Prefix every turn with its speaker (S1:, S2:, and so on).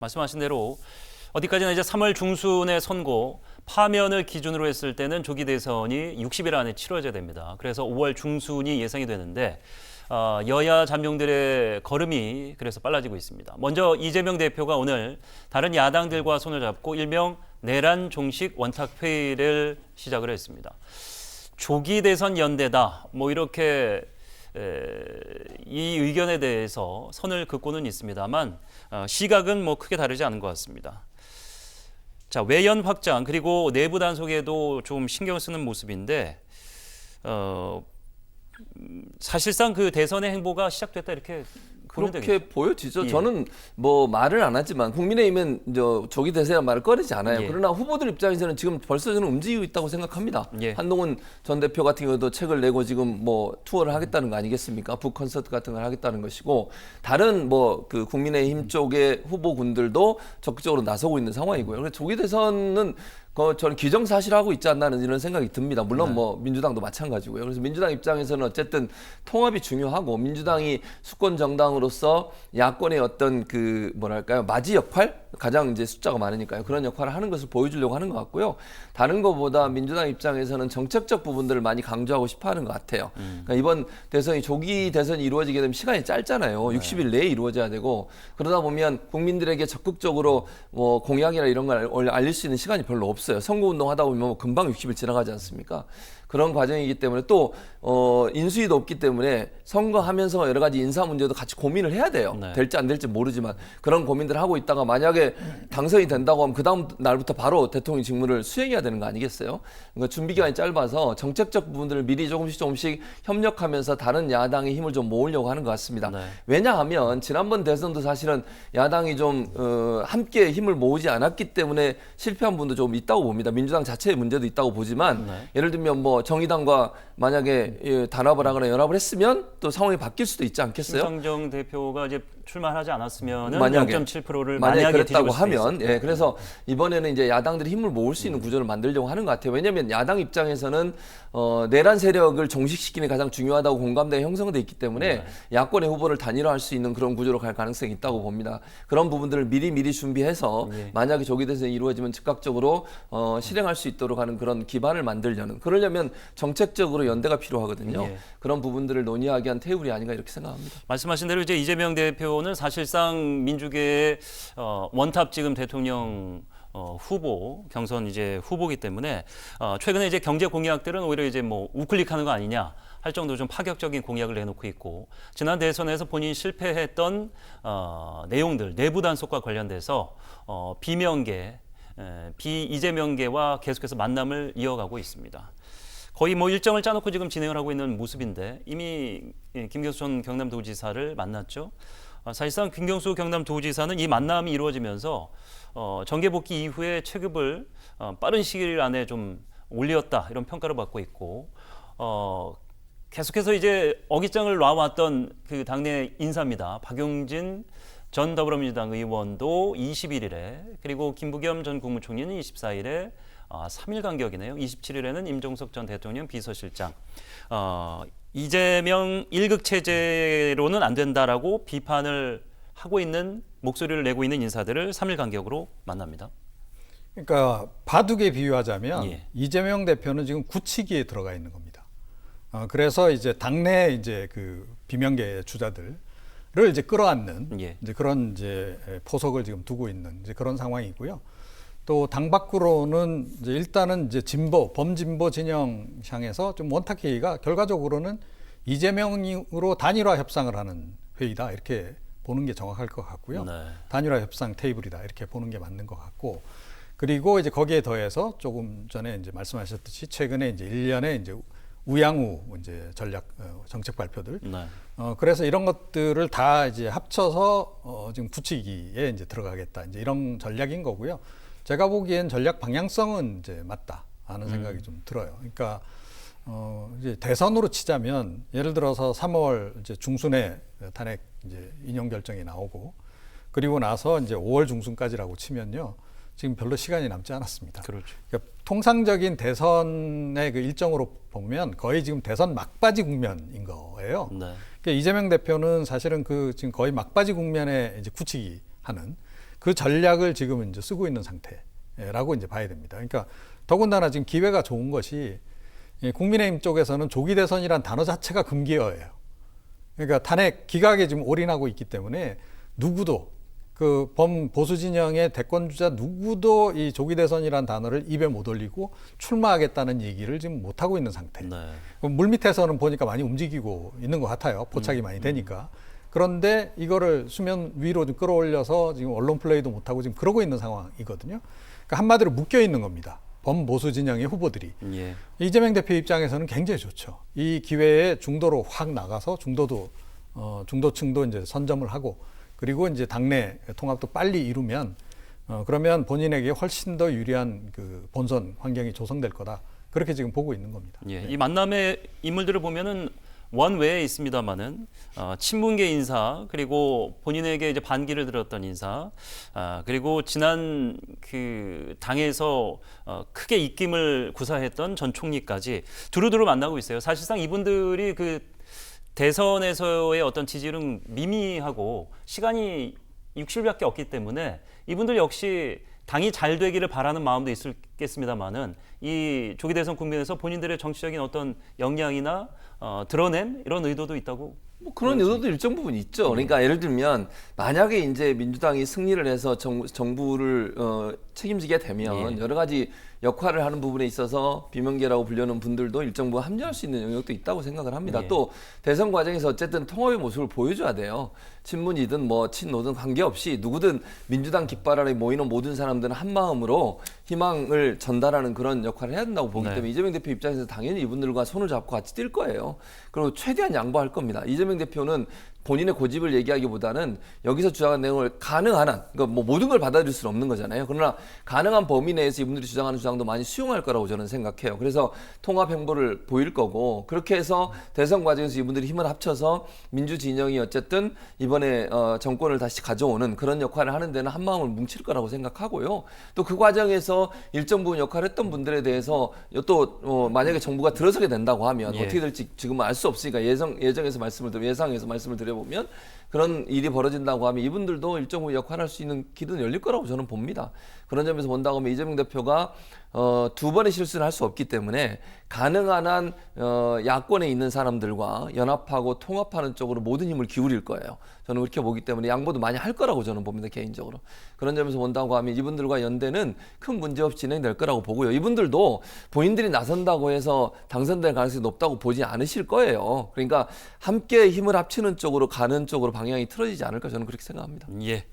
S1: 말씀하신 대로 어디까지나 이제 3월 중순에 선고, 파면을 기준으로 했을 때는 조기 대선이 60일 안에 치러져야 됩니다. 그래서 5월 중순이 예상이 되는데 여야 잠룡들의 걸음이 그래서 빨라지고 있습니다. 먼저 이재명 대표가 오늘 다른 야당들과 손을 잡고 일명 내란 종식 원탁 회의를 시작을 했습니다. 조기 대선 연대다, 뭐 이렇게 이 의견에 대해서 선을 긋고는 있습니다만 시각은 뭐 크게 다르지 않은 것 같습니다. 자, 외연 확장 그리고 내부 단속에도 좀 신경 쓰는 모습인데 사실상 그 대선의 행보가 시작됐다 이렇게 보면
S2: 그렇게
S1: 되겠죠.
S2: 보여지죠.
S1: 예.
S2: 저는 뭐 말을 안 하지만 국민의힘은 조기 대세란 말을 꺼내지 않아요.
S1: 예.
S2: 그러나 후보들 입장에서는 지금 벌써 저는 움직이고 있다고 생각합니다.
S1: 예.
S2: 한동훈 전 대표 같은 경우도 책을 내고 지금 뭐 투어를 하겠다는 거 아니겠습니까? 북 콘서트 같은 걸 하겠다는 것이고, 다른 뭐 그 국민의힘 쪽의 후보군들도 적극적으로 나서고 있는 상황이고요. 그래서 조기 대선은 저는 기정사실하고 있지 않나는 이런 생각이 듭니다. 물론 뭐 민주당도 마찬가지고요. 그래서 민주당 입장에서는 어쨌든 통합이 중요하고, 민주당이 수권 정당으로서 야권의 어떤 그 뭐랄까요, 맞이 역할, 가장 이제 숫자가 많으니까요, 그런 역할을 하는 것을 보여주려고 하는 것 같고요. 다른 것보다 민주당 입장에서는 정책적 부분들을 많이 강조하고 싶어하는 것 같아요. 그러니까 이번 대선이 조기 대선이 이루어지게 되면 시간이 짧잖아요. 60일 내에 이루어져야 되고, 그러다 보면 국민들에게 적극적으로 뭐 공약이나 이런 걸 알릴 수 있는 시간이 별로 없어요. 선거운동 하다 보면 뭐 금방 60일 지나가지 않습니까? 그런 과정이기 때문에 또 인수위도 없기 때문에 선거하면서 여러 가지 인사 문제도 같이 고민을 해야 돼요.
S1: 네.
S2: 될지 안 될지 모르지만 그런 고민들을 하고 있다가 만약에 당선이 된다고 하면 그 다음 날부터 바로 대통령 직무를 수행해야 되는 거 아니겠어요? 그러니까 준비 기간이 짧아서 정책적 부분들을 미리 조금씩 협력하면서 다른 야당의 힘을 좀 모으려고 하는 것 같습니다.
S1: 네.
S2: 왜냐하면 지난번 대선도 사실은 야당이 좀 함께 힘을 모으지 않았기 때문에 실패한 분도 좀 있다고 봅니다. 민주당 자체의 문제도 있다고 보지만 예를 들면 뭐 정의당과 만약에 단합을 하거나 연합을 했으면 또 상황이 바뀔 수도 있지 않겠어요?
S1: 심상정 대표가 이제 출마하지 않았으면
S2: 만약에
S1: 0.7%를
S2: 만약에 그랬다고
S1: 뒤집을 수도
S2: 하면,
S1: 있었고.
S2: 예, 그래서 이번에는 이제 야당들이 힘을 모을 수 있는 구조를 만들려고 하는 것 같아요. 왜냐하면 야당 입장에서는 내란 세력을 종식시키는 게 가장 중요하다고 공감대가 형성돼 있기 때문에 야권의 후보를 단일화할 수 있는 그런 구조로 갈 가능성이 있다고 봅니다. 그런 부분들을 미리 준비해서 만약에 조기 대선이 이루어지면 즉각적으로 실행할 수 있도록 하는 그런 기반을 만들려는, 그러려면 정책적으로 연대가 필요하거든요.
S1: 예.
S2: 그런 부분들을 논의하기 위한 테이블이 아닌가 이렇게 생각합니다.
S1: 말씀하신 대로 이제 이재명 대표는 사실상 민주계의 원탑 지금 대통령 후보, 경선 이제 후보기 때문에 최근에 이제 경제 공약들은 오히려 이제 뭐 우클릭하는 거 아니냐 할 정도로 좀 파격적인 공약을 내놓고 있고, 지난 대선에서 본인이 실패했던 내용들, 내부 단속과 관련돼서 비명계, 비이재명계와 계속해서 만남을 이어가고 있습니다. 거의 뭐 일정을 짜놓고 지금 진행을 하고 있는 모습인데 이미 김경수 전 경남도지사를 만났죠. 사실상 김경수 경남도지사는 이 만남이 이루어지면서 정계 복귀 이후에 체급을 빠른 시일 안에 좀 올렸다 이런 평가를 받고 있고, 계속해서 이제 어깃장을 놔왔던 그 당내 인사입니다. 박용진 전 더불어민주당 의원도 21일에, 그리고 김부겸 전 국무총리는 24일에 3일 간격이네요. 27일에는 임종석 전 대통령 비서실장. 이재명 1극 체제로는 안 된다라고 비판을 하고 있는, 목소리를 내고 있는 인사들을 3일 간격으로 만납니다.
S3: 그러니까 바둑에 비유하자면
S1: 예.
S3: 이재명 대표는 지금 굳히기에 들어가 있는 겁니다. 그래서 이제 당내 이제 그 비명계 주자들을 이제 끌어안는
S1: 예.
S3: 이제 그런 이제 포석을 지금 두고 있는 이제 그런 상황이고요. 또 당 밖으로는 이제 일단은 이제 범진보 진영 향해서 좀 원탁 회의가 결과적으로는 이재명으로 단일화 협상을 하는 회의다 이렇게 보는 게 정확할 것 같고요.
S1: 네.
S3: 단일화 협상 테이블이다 이렇게 보는 게 맞는 것 같고, 그리고 이제 거기에 더해서 조금 전에 이제 말씀하셨듯이 최근에 이제 일련의 이제 우양우 이제 전략 정책 발표들.
S1: 네.
S3: 그래서 이런 것들을 다 이제 합쳐서 지금 굳히기에 이제 들어가겠다 이제 이런 전략인 거고요. 제가 보기엔 전략 방향성은 이제 맞다 하는 생각이 좀 들어요. 그러니까 이제 대선으로 치자면 예를 들어서 3월 이제 중순에 탄핵 이제 인용 결정이 나오고, 그리고 나서 이제 5월 중순까지라고 치면요, 지금 별로 시간이 남지 않았습니다.
S1: 그렇죠.
S3: 그러니까 통상적인 대선의 그 일정으로 보면 거의 지금 대선 막바지 국면인 거예요.
S1: 네.
S3: 그러니까 이재명 대표는 사실은 그 지금 거의 막바지 국면에 이제 굳히기 하는 그 전략을 지금 이제 쓰고 있는 상태라고 이제 봐야 됩니다. 그러니까 더군다나 지금 기회가 좋은 것이 국민의힘 쪽에서는 조기 대선이란 단어 자체가 금기어예요. 그러니까 탄핵 기각에 지금 올인하고 있기 때문에 누구도 그 범보수 진영의 대권 주자 누구도 이 조기 대선이란 단어를 입에 못 올리고 출마하겠다는 얘기를 지금 못 하고 있는 상태.
S1: 네.
S3: 물밑에서는 보니까 많이 움직이고 있는 것 같아요. 포착이 많이 되니까. 그런데 이거를 수면 위로 좀 끌어올려서 지금 언론 플레이도 못 하고 지금 그러고 있는 상황이거든요. 그러니까 한마디로 묶여 있는 겁니다. 범보수 진영의 후보들이.
S1: 예.
S3: 이재명 대표 입장에서는 굉장히 좋죠. 이 기회에 중도로 확 나가서 중도층도 이제 선점을 하고 그리고 이제 당내 통합도 빨리 이루면 그러면 본인에게 훨씬 더 유리한 그 본선 환경이 조성될 거다. 그렇게 지금 보고 있는 겁니다.
S1: 예. 이 만남의 인물들을 보면은 원외에 있습니다만은 친문계 인사 그리고 본인에게 이제 반기를 들었던 인사 그리고 지난 그 당에서 크게 입김을 구사했던 전 총리까지 두루두루 만나고 있어요. 사실상 이분들이 그 대선에서의 어떤 지지율은 미미하고 시간이 60일밖에 없기 때문에 이분들 역시 당이 잘 되기를 바라는 마음도 있겠습니다만은 이 조기 대선 국면에서 본인들의 정치적인 어떤 역량이나 드러낸 이런 의도도 있다고.
S2: 뭐 그런 의도도 일정 부분 있죠. 그러니까 예를 들면 만약에 이제 민주당이 승리를 해서 정부를 책임지게 되면 여러 가지 역할을 하는 부분에 있어서 비명계라고 불리는 분들도 일정 부분 합류할 수 있는 영역도 있다고 생각을 합니다. 또 대선 과정에서 어쨌든 통합의 모습을 보여줘야 돼요. 친문이든 뭐 친노든 관계없이 누구든 민주당 깃발 아래 모이는 모든 사람들은 한 마음으로 희망을 전달하는 그런 역할을 해야 된다고 보기 때문에 이재명 대표 입장에서 당연히 이분들과 손을 잡고 같이 뛸 거예요. 그리고 최대한 양보할 겁니다. 이재명 대표는 본인의 고집을 얘기하기보다는 여기서 주장한 내용을 가능한 한, 그러니까 뭐 모든 걸 받아들일 수는 없는 거잖아요. 그러나 가능한 범위 내에서 이분들이 주장하는 주장도 많이 수용할 거라고 저는 생각해요. 그래서 통합 행보를 보일 거고 그렇게 해서 대선 과정에서 이분들이 힘을 합쳐서 민주 진영이 어쨌든 이번에 정권을 다시 가져오는 그런 역할을 하는 데는 한 마음을 뭉칠 거라고 생각하고요. 또 그 과정에서 일정 부분 역할을 했던 분들에 대해서 또 만약에 정부가 들어서게 된다고 하면 어떻게 될지 지금은 알 수 없으니까 예상해서 말씀을 드려보면 그런 일이 벌어진다고 하면 이분들도 일정 부분 역할을 할 수 있는 길은 열릴 거라고 저는 봅니다. 그런 점에서 본다고 하면 이재명 대표가 두 번의 실수를 할 수 없기 때문에 가능한 한 야권에 있는 사람들과 연합하고 통합하는 쪽으로 모든 힘을 기울일 거예요. 저는 그렇게 보기 때문에 양보도 많이 할 거라고 저는 봅니다. 개인적으로. 그런 점에서 본다고 하면 이분들과 연대는 큰 문제 없이 진행될 거라고 보고요. 이분들도 본인들이 나선다고 해서 당선될 가능성이 높다고 보지 않으실 거예요. 그러니까 함께 힘을 합치는 쪽으로 가는 쪽으로 방향이 틀어지지 않을까 저는 그렇게 생각합니다.
S1: 예.